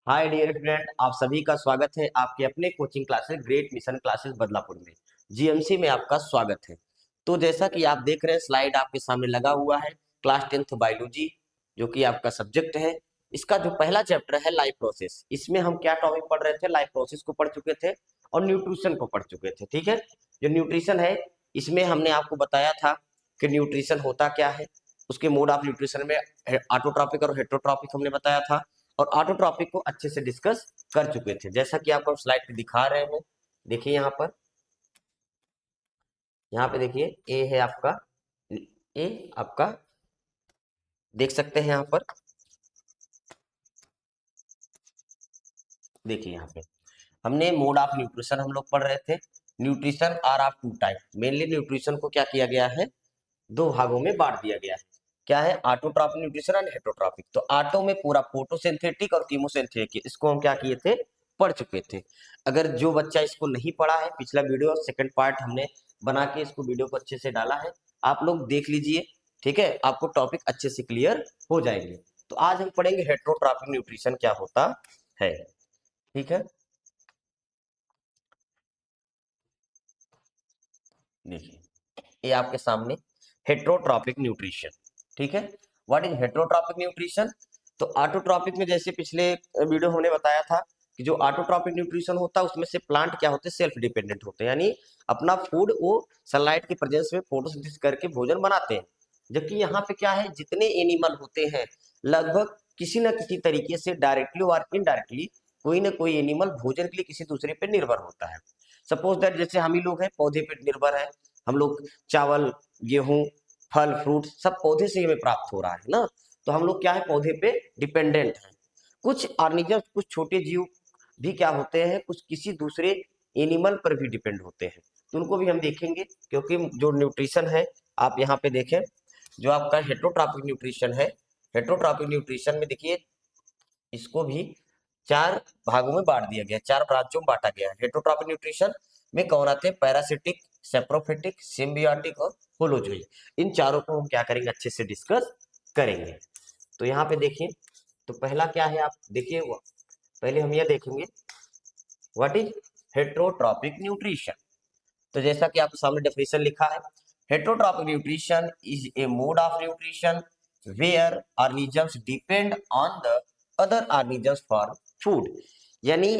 Hi dear friend, आप सभी का स्वागत है आपके अपने coaching classes great mission classes Badlapur में। जीएमसी में आपका स्वागत है। तो जैसा कि आप देख रहे हैं, स्लाइड आपके सामने लगा हुआ है। क्लास 10th बायोलॉजी जो कि आपका सब्जेक्ट है, इसका जो पहला चैप्टर है लाइफ प्रोसेस। इसमें हम क्या टॉपिक पढ़ रहे थे? लाइफ प्रोसेस को पढ़ चुके थे और न्यूट्रिशन को पढ़ चुके थे। ठीक है, जो न्यूट्रिशन है इसमें हमने आपको बताया था कि न्यूट्रिशन होता क्या है। उसके मोड ऑफ न्यूट्रिशन में ऑटोट्रॉपिक और हेटरोट्रॉपिक हमने बताया था, और ऑटोट्रॉपिक को अच्छे से डिस्कस कर चुके थे, जैसा कि आपको स्लाइड पे दिखा रहे हैं। देखिए यहाँ पे देखिए ए है आपका, ए आपका देख सकते हैं यहाँ पर। देखिए यहाँ पे हमने मोड ऑफ न्यूट्रिशन हम लोग पढ़ रहे थे। Nutrition are of two type. Mainly nutrition को क्या किया गया है? दो भागों में बांट दिया गया है। क्या है? ऑटोट्रॉपिक न्यूट्रिशन और हेटरोट्रॉपिक। तो ऑटो में पूरा फोटोसिंथेटिक और कीमोसिंथेटिक, इसको हम क्या किए थे? पढ़ चुके थे। अगर जो बच्चा इसको नहीं पढ़ा है, पिछला वीडियो सेकंड पार्ट हमने बना के इसको वीडियो को अच्छे से डाला है, आप लोग देख लीजिए। ठीक है, आपको टॉपिक अच्छे से क्लियर हो जाएंगे। तो आज हम पढ़ेंगे हेटरोट्रॉपिक न्यूट्रिशन क्या होता है। ठीक है, देखिए ये आपके सामने हेटरोट्रॉपिक न्यूट्रिशन। ठीक है, व्हाट इज हेटरोट्रॉपिक न्यूट्रिशन? तो ऑटोट्रॉपिक में जैसे पिछले वीडियो हमने बताया था कि जो ऑटोट्रॉपिक न्यूट्रिशन होता है उसमें से प्लांट क्या होते हैं? सेल्फ डिपेंडेंट होते हैं, यानी अपना फूड वो सनलाइट की प्रेजेंस में फोटोसिंथेसिस करके भोजन बनाते हैं। जबकि यहाँ पे क्या है, जितने एनिमल होते हैं लगभग किसी न किसी तरीके से डायरेक्टली और इनडायरेक्टली कोई ना कोई एनिमल भोजन के लिए किसी दूसरे पे निर्भर होता है। सपोज दैट जैसे हम ही लोग हैं पौधे पे निर्भर है। हम लोग चावल, गेहूं, फल फ्रूट सब पौधे से ही हमें प्राप्त हो रहा है ना। तो हम लोग क्या है, पौधे पे डिपेंडेंट हैं। कुछ ऑर्गेनिजम्स, कुछ छोटे जीव भी क्या होते हैं, कुछ किसी दूसरे एनिमल पर भी डिपेंड होते हैं। तो उनको भी हम देखेंगे, क्योंकि जो न्यूट्रिशन है आप यहाँ पे देखें, जो आपका हेटरोट्रॉपिक न्यूट्रिशन है, हेटरोट्रॉपिक न्यूट्रिशन में देखिए इसको भी चार भागों में बांट दिया गया है, चार ब्रांचों में बांटा गया है। हेटरोट्रॉपिक न्यूट्रिशन में कौन आते हैं? पैरासिटिक, सेप्रोफिटिक, सिम्बियोटिक और होलोजोई। इन चारों को हम क्या करेंगे? अच्छे से डिस्कस करेंगे। तो यहाँ पे देखिए, तो पहला क्या है आप देखिए, पहले हम यह देखेंगे व्हाट इज हेटरोट्रॉपिक न्यूट्रिशन। तो जैसा कि आपके सामने डेफिनेशन लिखा है, heterotrophic nutrition is a mode of nutrition where organisms depend on the other organisms for food. यानी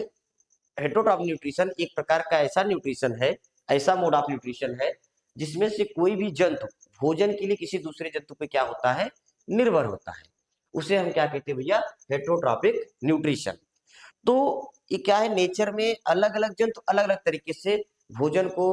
हेटरोट्रॉपिक न्यूट्रिशन एक प्रकार का ऐसा न्यूट्रिशन है, ऐसा मोड ऑफ न्यूट्रिशन है जिसमें से कोई भी जंतु भोजन के लिए किसी दूसरे जंतु पे क्या होता है? निर्भर होता है। उसे हम क्या कहते हैं भैया? Heterotrophic nutrition. तो ये क्या है, नेचर में अलग अलग जंतु अलग अलग तरीके से भोजन को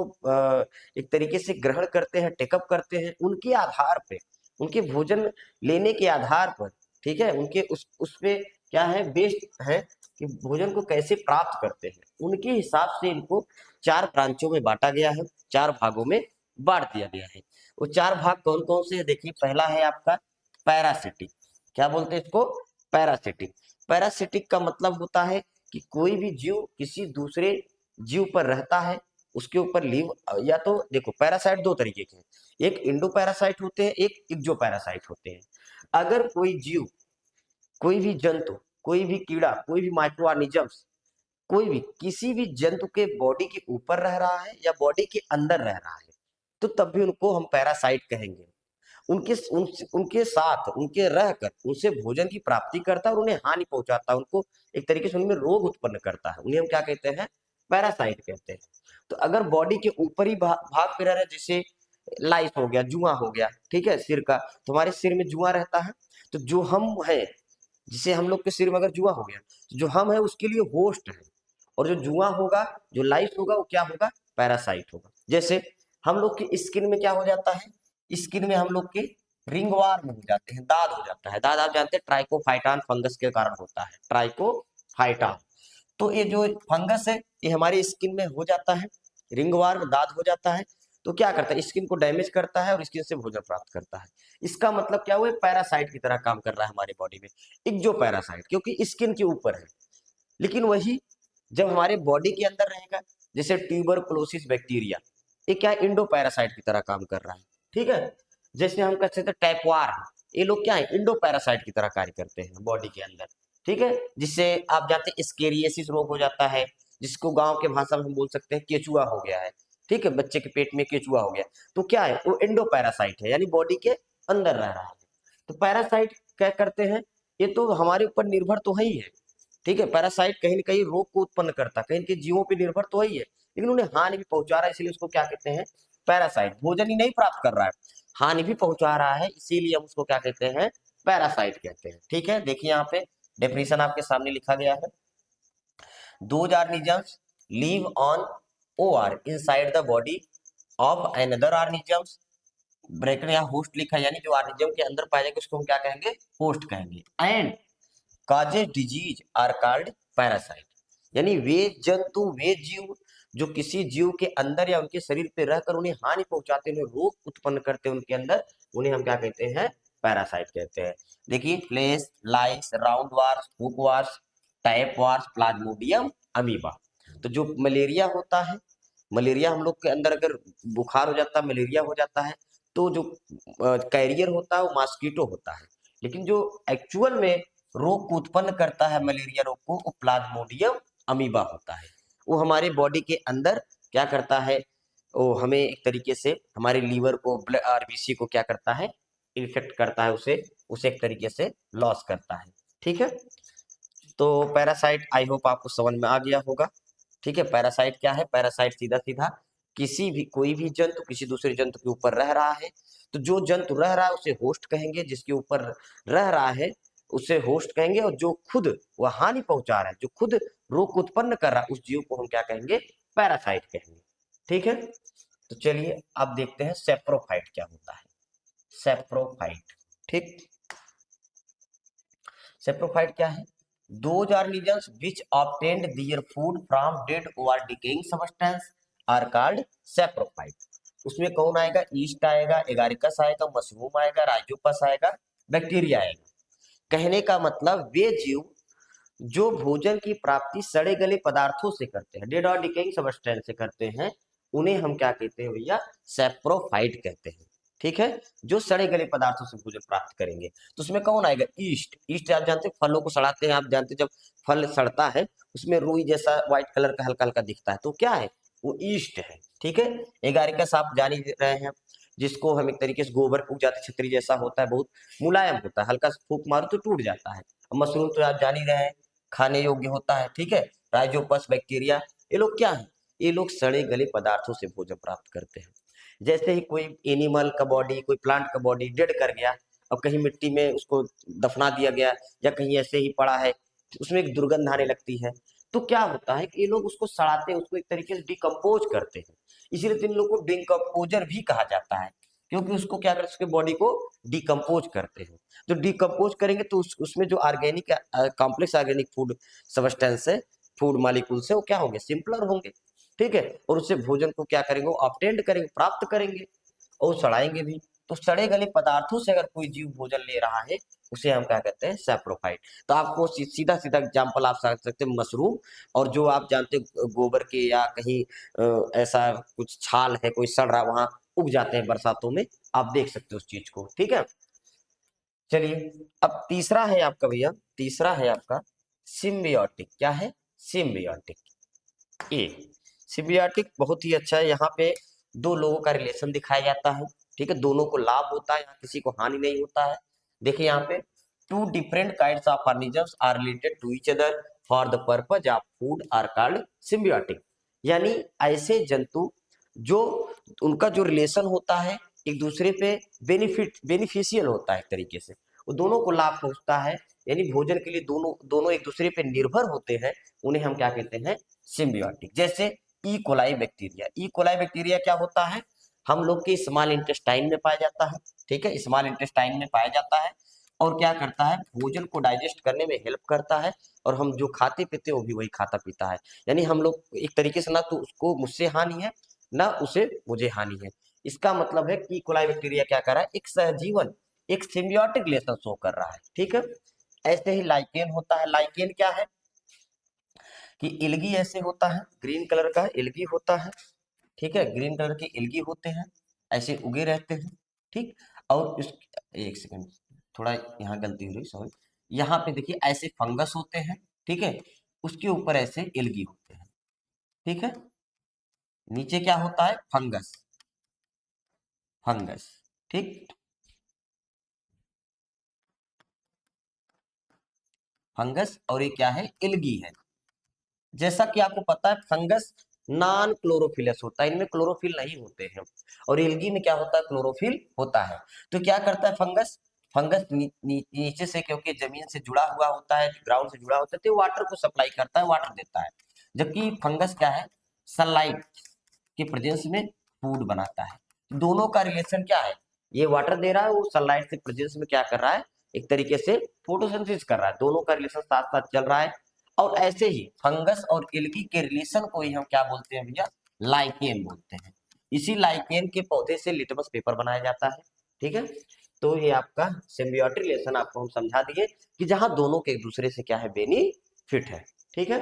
एक तरीके से ग्रहण करते हैं, टेकअप करते हैं, उनके आधार पे, उनके भोजन लेने के आधार पर। ठीक है, उनके उस पे क्या है, बेस्ड है कि भोजन को कैसे प्राप्त करते हैं, उनके हिसाब से इनको चार ब्रांचों में बांटा गया है, चार भागों में बांट दिया गया है। वो चार भाग कौन कौन से है? देखिए पहला है आपका पैरासिटिक। क्या बोलते हैं इसको? पैरासिटिक। पैरासिटिक का मतलब होता है कि कोई भी जीव किसी दूसरे जीव पर रहता है, उसके ऊपर लीव, या तो देखो पैरासाइट दो तरीके के हैं, एक इंडो पैरासाइट होते हैं, एक एक्सो पैरासाइट होते हैं। अगर कोई जीव, कोई भी जंतु, कोई भी कीड़ा, कोई भी माइक्रो ऑर्गेनिजम्स, कोई भी किसी भी जंतु के बॉडी के ऊपर रह रहा है या बॉडी के अंदर रह रहा है, तो तब भी उनको हम पैरासाइट कहेंगे। उनके साथ उनके रहकर उनसे भोजन की प्राप्ति करता है और उन्हें हानि पहुंचाता है, उनको एक तरीके से उनमें रोग उत्पन्न करता है, उन्हें हम क्या कहते हैं? पैरासाइट कहते हैं। तो अगर बॉडी के ऊपरी भाग पे रह रहे, जैसे लाइस हो गया, जुआ हो गया, ठीक है, सिर का, तो हमारे सिर में जुआ रहता है। तो जो हम है, जिसे हम लोग के सिर में अगर जुआ हो गया, तो जो हम है उसके लिए होस्ट है, और जो जुआ होगा, जो लाइस होगा, वो क्या होगा? पैरासाइट होगा। जैसे हम लोग की स्किन में क्या हो जाता है? स्किन में हम लोग के रिंगवार्म हो जाते हैं, दाद हो जाता है। दाद आप जानते हैं ट्राइकोफाइटान फंगस के कारण होता है, ट्राइकोफाइटान। तो ये जो फंगस है ये हमारी स्किन में हो जाता है, रिंगवार्म दाद हो जाता है। तो क्या करता है? स्किन को डैमेज करता है और स्किन से भोजन प्राप्त करता है। इसका मतलब क्या हुआ? पैरासाइट की तरह काम कर रहा है हमारे बॉडी में, एक्सो पैरासाइट, क्योंकि स्किन के ऊपर है। लेकिन वही जब हमारे बॉडी के अंदर रहेगा, जैसे ट्यूबरकुलोसिस बैक्टीरिया, ये क्या है? इंडो पैरासाइट की तरह काम कर रहा है। ठीक है, जैसे हम कहते थे टैपवार, ये लोग क्या है? इंडो पैरासाइट की तरह कार्य करते हैं बॉडी के अंदर। ठीक है, जिससे आप जानते हैं स्केरियसिस रोग हो जाता है, जिसको गांव के भाषा में हम बोल सकते हैं केचुआ हो गया है। ठीक है, बच्चे के पेट में केचुआ हो गया, तो क्या है वो एंडो पैरासाइट है, यानी बॉडी के अंदर रह रहा है। तो पैरासाइट क्या करते हैं, ये तो हमारे ऊपर निर्भर तो है ही है। ठीक है, पैरासाइट कहीं ना कहीं रोग को उत्पन्न करता है, कहीं के जीवों पे निर्भर तो है ही है, लेकिन उन्हें हानि भी पहुंचा रहा है, इसलिए उसको क्या कहते हैं, पैरासाइट। भोजन ही नहीं प्राप्त कर रहा है, हानि भी पहुंचा रहा है, इसीलिए हम उसको क्या कहते हैं, पैरासाइट कहते हैं। ठीक है, देखिए यहाँ पे डेफिनेशन आपके सामने लिखा गया है, those organisms live on or inside the body of another organisms, bracket यहाँ होस्ट लिखा है, यानी जो ऑर्गेनिज्म के अंदर पाया जाएगा उसको हम क्या कहेंगे, होस्ट कहेंगे। And causes disease are called parasite, यानी वे जंतु, वे जीव जो किसी जीव के अंदर या उनके शरीर पे रहकर उन्हें हानि पहुंचाते, उन्हें रोग उत्पन्न करते हैं उनके अंदर, उन्हें हम क्या कहते हैं, पैरासाइट कहते हैं। देखिए fleas, lice, roundworms, hookworms, tapeworms, plasmodium, amoeba. तो जो मलेरिया होता है, मलेरिया हम लोग के अंदर अगर बुखार हो जाता है, मलेरिया हो जाता है, तो जो कैरियर होता है वो मॉस्किटो होता है, लेकिन जो एक्चुअल में रोग को उत्पन्न करता है मलेरिया रोग को, वो प्लाज्मोडियम अमीबा होता है। वो हमारे बॉडी के अंदर क्या करता है, वो हमें एक तरीके से हमारे लीवर को, आरबीसी को क्या करता है, इन्फेक्ट करता है, उसे एक तरीके से लॉस करता है। ठीक है, तो पैरासाइट आई होप आपको समझ में आ गया होगा। ठीक है, पैरासाइट क्या है, पैरासाइट सीधा सीधा किसी भी, कोई भी जंतु किसी दूसरे जंतु के ऊपर रह रहा है, तो जो जंतु रह रहा है उसे होस्ट कहेंगे, जिसके ऊपर रह रहा है उसे होस्ट कहेंगे, और जो खुद वह हानि पहुंचा रहा है, जो खुद रोग उत्पन्न कर रहा है, उस जीव को हम क्या कहेंगे, पैरासाइट कहेंगे। ठीक है, तो चलिए अब देखते हैं सेप्रोफाइट क्या होता है। सेप्रोफाइट, ठीक, सेप्रोफाइट क्या है, those organisms which obtained their food from dead or decaying substance are called saprophyte। उसमें कौन आएगा, ईस्ट आएगा, एगारिकस आएगा, मशरूम आएगा, राइजोपस आएगा, बैक्टीरिया आएगा। कहने का मतलब वे जीव जो भोजन की प्राप्ति सड़े गले पदार्थों से करते हैं, डेड और डिकेइंग सब्सटेंस से करते हैं, उन्हें हम क्या कहते हैं भैया, सेप्रोफाइट कहते हैं। ठीक है, जो सड़े गले पदार्थों से भोजन प्राप्त करेंगे, तो उसमें कौन आएगा, ईस्ट। ईस्ट आप जानते हैं फलों को सड़ाते हैं, आप जानते हैं जब फल सड़ता है उसमें रुई जैसा व्हाइट कलर का हल्का हल्का दिखता है, तो क्या है, वो ईस्ट है। ठीक है, एगारिकस आप जान ही रहे हैं, जिसको हम एक तरीके से गोबर फूक जाते, छतरी जैसा होता है, बहुत मुलायम होता है, हल्का सा फूक मारो तो टूट जाता है। मशरूम तो आप जान ही रहे हैं, खाने योग्य होता है। ठीक है, राइजोपस, बैक्टीरिया, ये लोग क्या है, ये लोग सड़े गले पदार्थों से भोजन प्राप्त करते हैं। जैसे ही कोई एनिमल का बॉडी, कोई प्लांट का बॉडी डेड कर गया, अब कहीं मिट्टी में उसको दफना दिया गया, या कहीं ऐसे ही पड़ा है, उसमें एक दुर्गंध आने लगती है, तो क्या होता है कि ये लोग उसको सड़ाते हैं, उसको एक तरीके से डिकम्पोज करते हैं, इसीलिए तो इन लोग को डिकम्पोजर भी कहा जाता है, क्योंकि उसको क्या करते हैं, उसके बॉडी को डिकम्पोज करते हैं। जो डिकम्पोज करेंगे तो उसमें जो organic complex organic food substance है, फूड मालिक्यूल्स है, वो क्या होंगे, सिंपलर होंगे। ठीक है, और उससे भोजन को क्या करेंगे, ऑब्टेंड करेंगे, प्राप्त करेंगे, और सड़ाएंगे भी। तो सड़े गले पदार्थों से अगर कोई जीव भोजन ले रहा है, उसे हम क्या कहते हैं, सैप्रोफाइट। तो आपको सीधा सीधा एग्जाम्पल आप समझ सकते हैं, मशरूम, और जो आप जानते हैं गोबर के या कहीं ऐसा कुछ छाल है, कोई सड़ रहा, वहां उग जाते हैं बरसातों में, आप देख सकते हो उस चीज को। ठीक है, चलिए अब तीसरा है आपका भैया, तीसरा है आपका सिम्बियोटिक। क्या है, सिम्बियोटिक। ए सिम्बियोटिक बहुत ही अच्छा है, यहाँ पे दो लोगों का रिलेशन दिखाया जाता है। ठीक है, दोनों को लाभ होता है, यहाँ किसी को हानि नहीं होता है। देखिए यहाँ पे two different kinds of organisms are related to each other for the purpose of food are called symbiotic. यानी ऐसे जंतु जो, उनका जो रिलेशन होता है एक दूसरे पे बेनिफिशियल होता है, एक तरीके से वो दोनों को लाभ पहुंचता है, यानी भोजन के लिए दोनों दोनों एक दूसरे पे निर्भर होते हैं, उन्हें हम क्या कहते हैं, सिम्बियोटिक। जैसे E coli bacteria, E coli bacteria क्या होता है, हम लोग के स्मॉल इंटेस्टाइन में पाया जाता है। ठीक है, स्मॉल इंटेस्टाइन में पाया जाता है, और क्या करता है, भोजन को डाइजेस्ट करने में हेल्प करता है, और हम जो खाते पीते वो भी वही खाता पीता है, यानी हम लोग एक तरीके से ना तो उसको मुझसे हानि है, ना उसे मुझे हानि है। इसका मतलब है कि ई कोलाई बैक्टीरिया क्या कर रहा है, एक सहजीवन, एक सिम्बियोटिक रिलेशन शो कर रहा है। ठीक है, ऐसे ही लाइकेन होता है। लाइकेन क्या है कि एल्गी ऐसे होता है, ग्रीन कलर का एल्गी होता है। ठीक है, ग्रीन कलर के एल्गी होते हैं, ऐसे उगे रहते हैं। ठीक, और इस, एक सेकंड, थोड़ा यहाँ गलती हो रही, सॉरी। यहाँ पे देखिए ऐसे फंगस होते हैं, ठीक है, उसके ऊपर ऐसे एल्गी होते हैं, ठीक है, नीचे क्या होता है, फंगस, फंगस, ठीक, फंगस, और ये क्या है, एल्गी है। जैसा कि आपको पता है फंगस नॉन क्लोरोफिलस होता है, इनमें क्लोरोफिल नहीं होते हैं, और एल्गी में क्या होता है, क्लोरोफिल होता है। तो क्या करता है फंगस, फंगस नीचे से, क्योंकि जमीन से जुड़ा हुआ होता है, ग्राउंड से जुड़ा होता है, तो वाटर को सप्लाई करता है, वाटर देता है। जबकि फंगस क्या है, सनलाइट के प्रेजेंस में फूड बनाता है। दोनों का रिलेशन क्या है, ये वाटर दे रहा है, वो सनलाइट से प्रेजेंस में क्या कर रहा है, एक तरीके से फोटोसिंथेसिस कर रहा है, दोनों का रिलेशन साथ साथ चल रहा है। और ऐसे ही फंगस और एल्गी के रिलेशन को ही हम क्या बोलते हैं भैया, लाइकेन बोलते हैं। इसी लाइकेन के पौधे से लिटमस पेपर बनाया जाता है, ठीक है। तो ये आपका सिम्बियोटिक रिलेशन आपको हम समझा दिए कि जहां दोनों के एक दूसरे से क्या है, बेनिफिट है, ठीक है।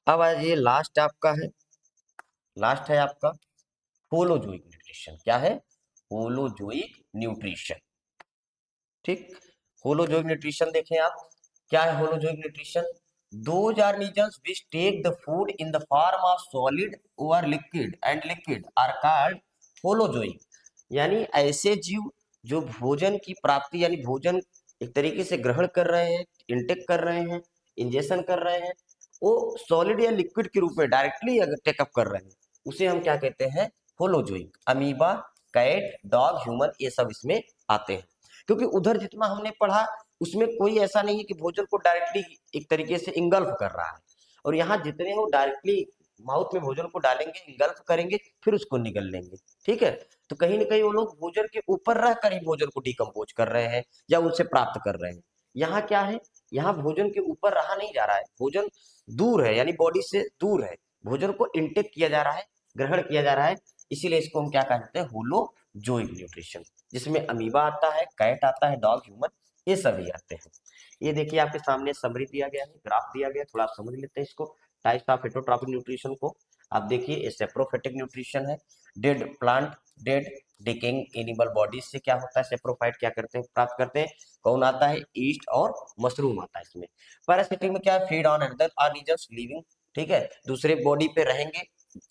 अब आज ये लास्ट आपका है, लास्ट है आपका होलोजोइक न्यूट्रिशन। क्या है, होलोजोइक न्यूट्रिशन, ठीक। होलोजोइक न्यूट्रिशन देखें आप, क्या है holozoic nutrition, those organisms which take the food in the form of solid or liquid and liquid are called holozoic। यानी ऐसे जीव जो भोजन की प्राप्ति यानी भोजन एक तरीके से ग्रहण कर रहे हैं, इंटेक कर रहे हैं, इंजेक्शन कर रहे हैं, वो सॉलिड या लिक्विड के रूप में डायरेक्टली अगर टेकअप कर रहे हैं, उसे हम क्या कहते हैं, holozoic. Amoeba, cat, dog, human, ये सब इसमें आते हैं। क्योंकि उधर जितना हमने पढ़ा उसमें कोई ऐसा नहीं है कि भोजन को डायरेक्टली एक तरीके से इंगल्फ कर रहा है, और यहाँ जितने वो डायरेक्टली माउथ में भोजन को डालेंगे, इंगल्फ करेंगे, फिर उसको निगल लेंगे, ठीक है। तो कहीं ना कहीं वो लोग भोजन के ऊपर रहकर ही भोजन को डिकम्पोज कर रहे हैं या उनसे प्राप्त कर रहे हैं। यहाँ क्या है, यहाँ भोजन के ऊपर रहा नहीं जा रहा है, भोजन दूर है, यानी बॉडी से दूर है, भोजन को इंटेक किया जा रहा है, ग्रहण किया जा रहा है। इसीलिए इसको हम क्या कहते हैं, होलोजोइक न्यूट्रिशन, जिसमें अमीबा आता है, कैट आता है, डॉग, ह्यूमन, ये सभी आते हैं। ये देखिए आपके सामने समरी दिया गया है, ग्राफ दिया गया है, थोड़ा आप समझ लेते हैं इसको। टाइप्स ऑफ हेटरोट्रॉपिक न्यूट्रिशन को आप देखिए, ये सेप्रोफाइटिक न्यूट्रिशन है, dead plant, dead decaying animal bodies से क्या होता है, सेप्रोफाइट क्या करते हैं, प्राप्त करते हैं। कौन आता है, ईस्ट और मशरूम आता है इसमें। पैरासिटिक में क्या है, feed on another organisms living, ठीक है, दूसरे बॉडी पे रहेंगे,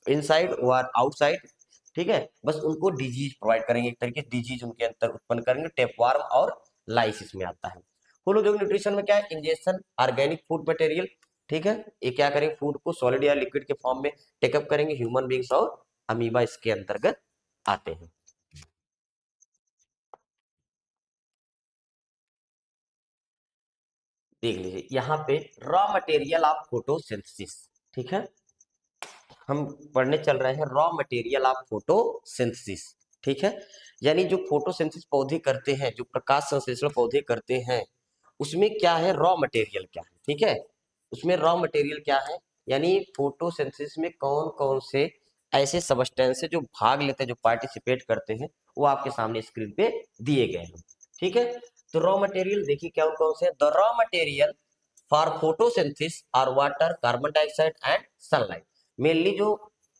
इनसाइड और आउटसाइड, ठीक है, बस उनको डिजीज प्रोवाइड करेंगे, एक तरीके से डिजीज उनके अंदर उत्पन्न करेंगे, टेपवार्म और लाइस इसमें आता है। होलोजोइक न्यूट्रिशन में क्या है, इंजेक्शन ऑर्गेनिक फूड मटेरियल, ठीक है, ये क्या करेंगे, फूड को सॉलिड या लिक्विड के फॉर्म में टेकअप करेंगे, ह्यूमन बींग्स और अमीबा इसके अंतर्गत आते हैं। देख लीजिए यहाँ पे रॉ मटेरियल ऑफ फोटोसिंथेसिस, ठीक है, हम पढ़ने चल रहे हैं रॉ मटेरियल ऑफ फोटोसिंथेसिस, ठीक है। यानी जो फोटोसिंथेसिस पौधे करते हैं, जो प्रकाश संश्लेषण पौधे करते हैं, उसमें क्या है, रॉ मटेरियल क्या है, ठीक है, उसमें रॉ मटेरियल क्या है, यानी फोटोसिंथेसिस में कौन कौन से ऐसे सबस्टेंस है जो भाग लेते हैं, जो पार्टिसिपेट करते हैं, वो आपके सामने स्क्रीन पे दिए गए हैं, ठीक है। तो रॉ मटेरियल देखिए क्या कौन से, the raw material for photosynthesis are water, carbon dioxide and sunlight. Mainly जो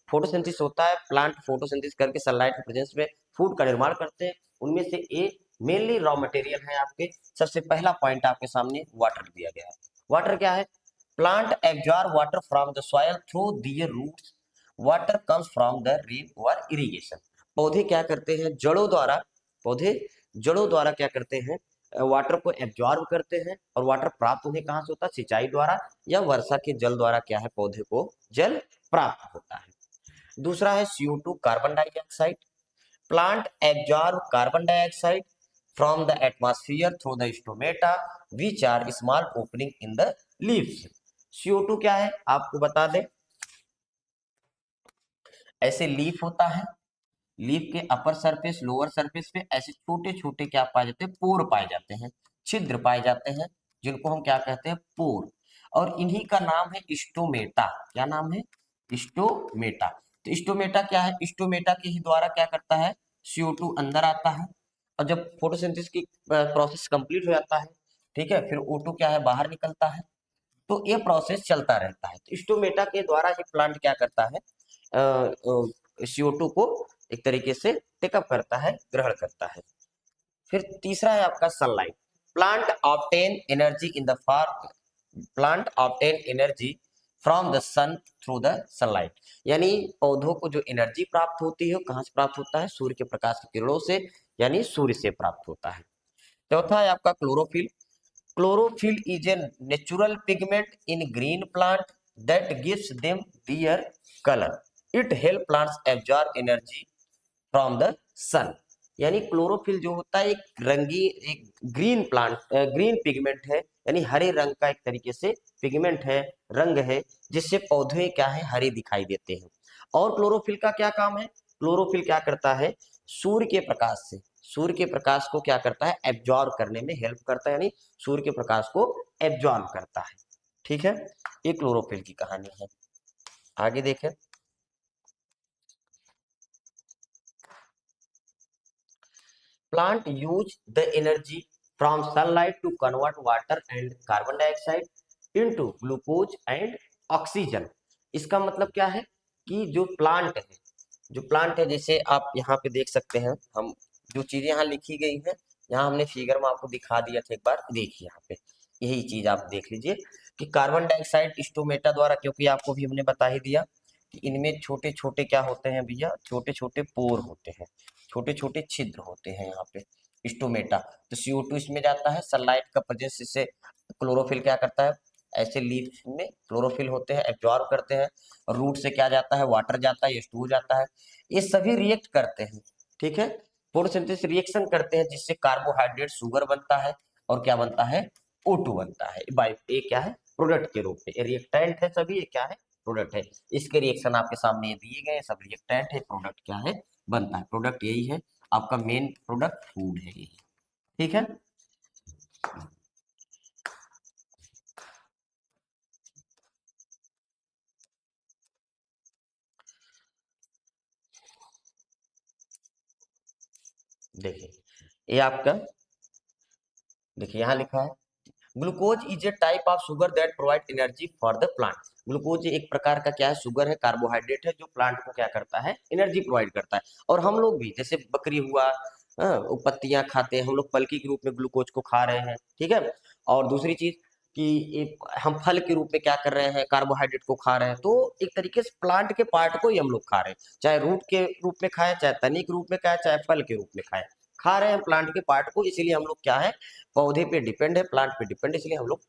फोटोसिंथेसिस होता है, प्लांट फोटोसिंथेसिस करके सनलाइट के प्रेजेंस में फूड का निर्माण करते हैं, उनमें से ये मेनली रॉ मटेरियल है आपके। सबसे पहला पॉइंट आपके सामने वाटर दिया गया है। वाटर क्या है, plant absorb water from the soil through their roots, water comes from the rain और इरिगेशन। पौधे क्या करते हैं, जड़ों द्वारा, पौधे जड़ों द्वारा क्या करते हैं, वाटर को एब्जॉर्ब करते हैं, और वाटर प्राप्त उन्हें कहाँ से होता है, सिंचाई द्वारा या वर्षा के जल द्वारा क्या है, पौधे को जल प्राप्त होता है। दूसरा है CO2 carbon dioxide, plant absorb carbon dioxide from the atmosphere through the stomata which are small opening in the leaves. CO2 क्या है आपको बता दें, ऐसे लीफ होता है, लीफ के अपर सरफेस लोअर सरफेस पे ऐसे छोटे छोटे क्या पाए जाते हैं, पोर पाए जाते हैं, छिद्र पाए जाते हैं, जिनको हम क्या कहते हैं, पोर। और इन्हीं का नाम है स्टोमेटा। क्या नाम है, स्टोमेटा। तो स्टोमेटा क्या है, स्टोमेटा के ही द्वारा क्या करता है, CO2 अंदर आता है, और जब फोटोसिंथेसिस की प्रोसेस कंप्लीट हो जाता है, ठीक है, फिर O2 क्या है, बाहर निकलता है। तो ये प्रोसेस चलता रहता है। तो स्टोमेटा के द्वारा ही प्लांट क्या करता है, CO2 को एक तरीके से टेकअप करता है, ग्रहण करता है। फिर तीसरा है आपका sunlight. Plant obtain energy in the form, plant obtain energy from the sun through the sunlight, यानी पौधों को जो एनर्जी प्राप्त होती है वो कहाँ से प्राप्त होता है? सूर्य के प्रकाश की किरणों से, यानी सूर्य से प्राप्त होता है। चौथा है आपका chlorophyll. Chlorophyll is a natural pigment in green plant that gives them their colour. It help plants absorb energy from the sun, यानी क्लोरोफिल जो होता है एक रंगीन, एक ग्रीन प्लांट, ग्रीन पिगमेंट है, यानी हरे रंग का एक तरीके से पिगमेंट है, रंग है, जिससे पौधे क्या है? हरे दिखाई देते हैं। और क्लोरोफिल का क्या काम है? क्लोरोफिल क्या करता है? सूर्य के प्रकाश से, सूर्य के प्रकाश को क्या करता है? एब्जॉर्ब करने में हेल्प करता है, यानी सूर्य के प्रकाश को एब्जॉर्ब करता है। ठीक है, ये क्लोरोफिल की कहानी है। आगे देखें, plant use the energy from sunlight to convert water and carbon dioxide into glucose and oxygen। इसका मतलब क्या है कि जो प्लांट है, जो प्लांट है, जैसे आप यहाँ पे देख सकते हैं, हम जो चीजें यहाँ लिखी गई हैं, यहाँ हमने फिगर में आपको दिखा दिया था, एक बार देखिए यहाँ पे, यही चीज आप देख लीजिए कि कार्बन डाइऑक्साइड स्टोमेटा द्वारा, क्योंकि आपको भी हमने बता ही दिया कि इनमें छोटे छोटे क्या होते हैं भैया? छोटे छोटे पोर होते हैं, छोटे छोटे छिद्र होते हैं यहाँ पे स्टोमेटा। तो CO2 इसमें जाता है, सनलाइट का प्रेजेंस से क्लोरोफिल क्या करता है? ऐसे लीफ में क्लोरोफिल होते हैं, एब्जॉर्ब करते हैं, रूट से क्या जाता है? वाटर जाता है, H2O जाता है, ये सभी रिएक्ट करते हैं। ठीक है, फोटोसिंथेसिस रिएक्शन करते हैं, जिससे कार्बोहाइड्रेट शुगर बनता है और क्या बनता है? O2 बनता है। बाय ये क्या है? प्रोडक्ट के रूप में, ये रिएक्टेंट है, सभी ये क्या है? प्रोडक्ट है। इसके रिएक्शन आपके सामने दिए गए, सब रिएक्टेंट है, प्रोडक्ट क्या है? बनता है। प्रोडक्ट यही है आपका, मेन प्रोडक्ट फूड है यही। ठीक है, देखिए ये आपका, देखिए यहाँ लिखा है glucose is a type of sugar that provide energy for the plant. Glucose एक प्रकार का क्या है? शुगर है, कार्बोहाइड्रेट है, जो प्लांट को क्या करता है? एनर्जी प्रोवाइड करता है। और हम लोग भी, जैसे बकरी हुआ, हाँ, वो पत्तियां खाते हैं, हम लोग पल्की के रूप में ग्लूकोज को खा रहे हैं। ठीक है, और दूसरी चीज कि हम फल के रूप में क्या कर रहे हैं? कार्बोहाइड्रेट को खा रहे हैं। तो एक तरीके से प्लांट के पार्ट को ही हम लोग खा रहे हैं, चाहे रूट के रूप में खाएं, चाहे तनी के रूप में खाएं, चाहे फल के रूप में खाएं, खा रहे हैं प्लांट के पार्ट को। इसीलिए हम लोग क्या है? पौधे पे डिपेंड है, प्लांट पे डिपेंड है, इसलिए हम लोग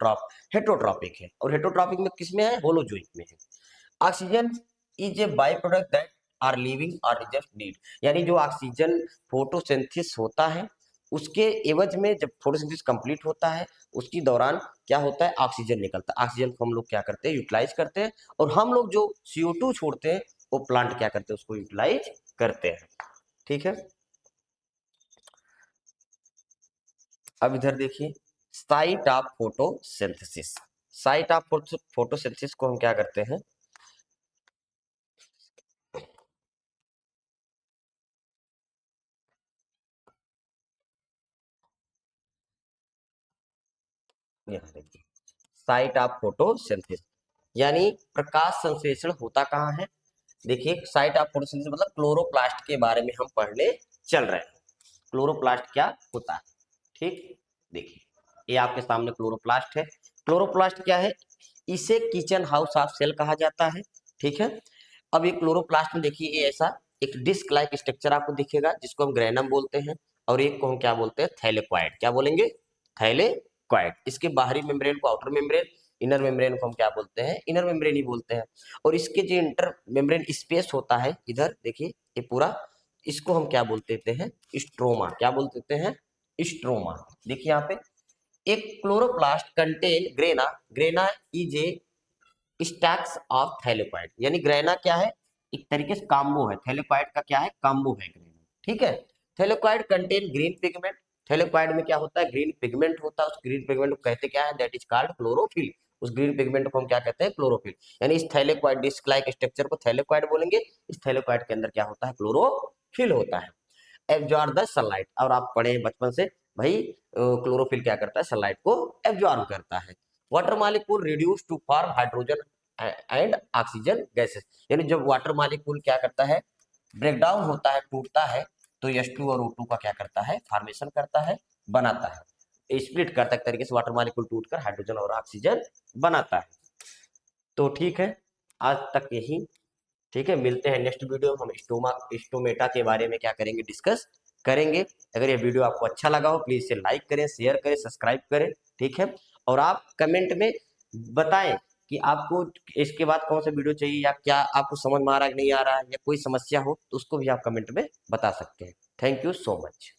हेटरोट्रॉपिक है। और हेटरोट्रॉपिक में किसमें है? होलोजोइक में है। Oxygen is a by product that are living organism need, यानी जो ऑक्सीजन फोटोसिंथेसिस होता है, उसके एवज में जब फोटोसिंथेसिस कंप्लीट होता है, उसकी दौरान क्या होता है? ऑक्सीजन निकलता है। ऑक्सीजन को हम लोग क्या करते हैं? यूटिलाइज करते हैं। और हम लोग जो CO2 छोड़ते हैं, वो प्लांट क्या करते हैं? उसको यूटिलाइज करते हैं। ठीक है, अब इधर देखिए, site of photosynthesis. Site of photosynthesis को हम क्या करते हैं? यहाँ देखिए, साइट ऑफ फोटोसिंथेसिस, यानी प्रकाश संश्लेषण होता कहाँ है? देखिए, साइट ऑफ फोटोसिंथेसिस मतलब क्लोरोप्लास्ट के बारे में हम पढ़ने चल रहे हैं। क्लोरोप्लास्ट क्या होता है? ठीक, देखिए ये आपके सामने क्लोरोप्लास्ट है। क्लोरोप्लास्ट क्या है? इसे किचन हाउस ऑफ सेल कहा जाता है। ठीक है, अब ये क्लोरोप्लास्ट में देखिए, ये ऐसा एक डिस्क लाइक स्ट्रक्चर आपको दिखेगा, जिसको हम ग्रेनम बोलते हैं, और एक को हम क्या बोलते हैं? थैलेक्वाइड। क्या बोलेंगे? थैलेक्वाइड। इसके बाहरी मेम्ब्रेन को आउटर मेम्ब्रेन, इनर मेम्ब्रेन को हम क्या बोलते हैं? इनर मेम्ब्रेन ही बोलते हैं। और इसके जो इंटर मेम्ब्रेन स्पेस होता है, इधर देखिए ये पूरा, इसको हम क्या बोल देते हैं? स्ट्रोमा। क्या बोल देते हैं? स्ट्रोमा। देखिए यहाँ पे, एक chloroplast contain grana, grana is a stacks of thylakoid, यानी ग्रेना क्या है? एक तरीके से काम्बो है, थैलेक्वाइड का क्या है? काम्बो है ग्रेना। ठीक है, thylakoid contain green pigment. Thylakoid में क्या होता है? ग्रीन पिगमेंट होता है। उस ग्रीन पिगमेंट को कहते क्या है? That is called chlorophyll. उस ग्रीन पिगमेंट को हम क्या कहते हैं? क्लोरोफिल। यानी इस थैलेक्वाइड डिस्क लाइक स्ट्रक्चर को थैलेक्वाइड बोलेंगे। इस थैलेक्वाइड के अंदर क्या होता है? क्लोरोफिल होता है। एब्जॉर्ब द सनलाइट, और आप पढ़े हैं बचपन से भाई, क्लोरोफिल क्या करता है? सनलाइट को एब्जॉर्ब करता है। Water molecule reduce to form hydrogen and oxygen gases, यानी जब वाटर मॉलिक्यूल क्या करता है? ब्रेक डाउन होता है, टूटता है, तो H2 और O2 का क्या करता है? फॉर्मेशन करता है, बनाता है। स्प्लिट करता है, एक तरीके से वाटर मॉलिक्यूल टूटकर हाइड्रोजन और ऑक्सीजन बनाता है। तो ठीक है, आज तक यही। ठीक है, मिलते हैं नेक्स्ट वीडियो में, हम स्टोमेटा के बारे में क्या करेंगे, डिस्कस करेंगे। अगर ये वीडियो आपको अच्छा लगा हो प्लीज इसे लाइक करें, शेयर करें, सब्सक्राइब करें। ठीक है, और आप कमेंट में बताएं कि आपको इसके बाद कौन सा वीडियो चाहिए, या क्या आपको समझ में आ रहा है कि नहीं आ रहा है, या कोई समस्या हो तो उसको भी आप कमेंट में बता सकते हैं। Thank you so much.